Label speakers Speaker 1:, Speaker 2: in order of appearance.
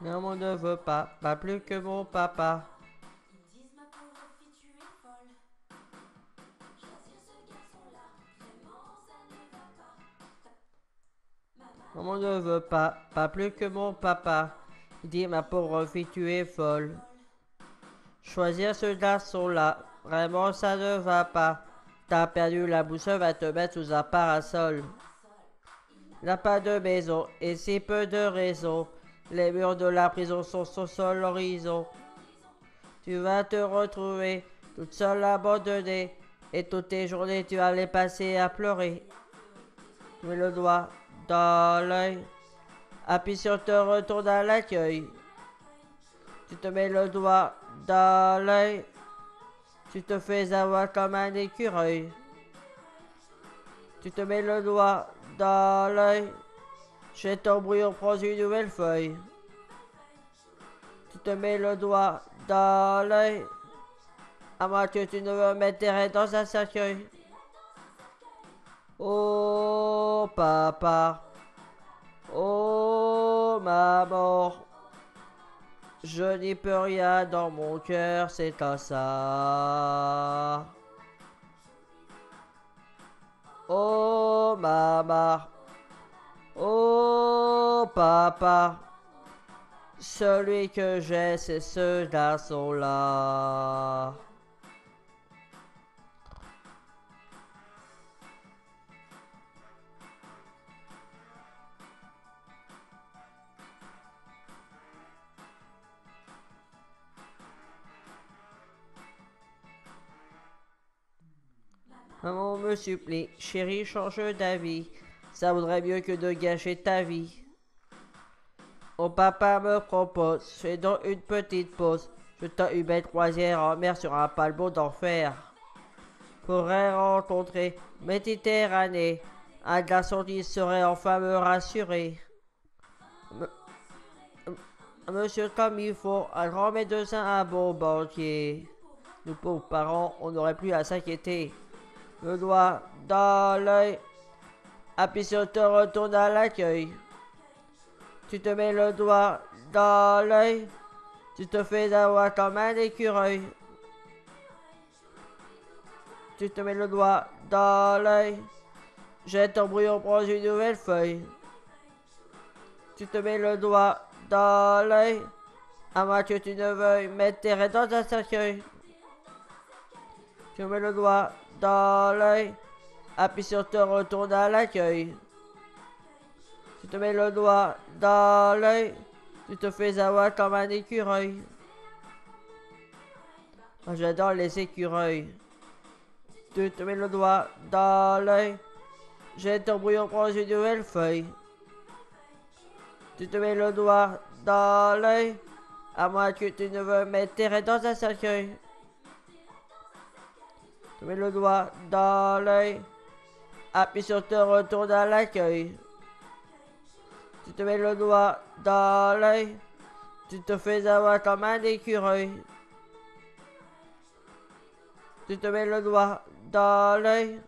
Speaker 1: Non, on ne veut pas plus que mon papa. Non, on ne veut pas plus que mon papa. Il dit, ma pauvre fille, tu es folle. Choisir ce garçon-là, vraiment ça ne va pas. T'as perdu la boussole, va te mettre sous un parasol. N'a pas de maison et si peu de raison. Les murs de la prison sont son seul horizon. Tu vas te retrouver toute seule abandonnée. Et toutes tes journées tu vas les passer à pleurer. Tu mets le doigt dans l'œil. Appuie sur te retourne à l'accueil. Tu te mets le doigt dans l'œil. Tu te fais avoir comme un écureuil. Tu te mets le doigt dans l'œil. Chez ton brouillon, prends une nouvelle feuille. Tu te mets le doigt dans l'œil. À moins que tu ne veux mettre tes rêves dans un cercueil. Oh papa, oh maman, je n'y peux rien dans mon cœur, c'est comme ça. Oh maman, oh papa, celui que j'ai, c'est ce garçon-là. Maman me supplie, chérie, change d'avis. Ça vaudrait mieux que de gâcher ta vie. Mon papa me propose, fais donc une petite pause. Je tends une belle croisière en mer sur un paquebot d'enfer. Pourrais rencontrer Méditerranée, un garçon qui saurait enfin me rassurer. Monsieur comme il faut, un grand médecin, un bon banquier. Nous pauvres parents, on n'aurait plus à s'inquiéter. Le doigt dans l'œil, appuie sur te retourne à l'accueil. Tu te mets le doigt dans l'œil, tu te fais avoir comme un écureuil. Tu te mets le doigt dans l'œil, jette ton brouillon, prends une nouvelle feuille. Tu te mets le doigt dans l'œil, à moins que tu ne veuilles mettre tes rêves dans un cercueil. Tu mets le doigt dans l'œil, appuie sur te retourne à l'accueil. Tu te mets le doigt dans l'œil, tu te fais avoir comme un écureuil. Moi, j'adore les écureuils. Tu te mets le doigt dans l'œil, jette ton brouillon, prends une nouvelle feuille. Tu te mets le doigt dans l'œil, à moins que tu ne veux mettre tes rêves dans un cercueil. Tu mets le doigt dans l'œil, appuie sur te retourne à l'accueil. Tu te mets le doigt dans l'œil, tu te fais avoir comme un écureuil. Tu te mets le doigt dans l'œil,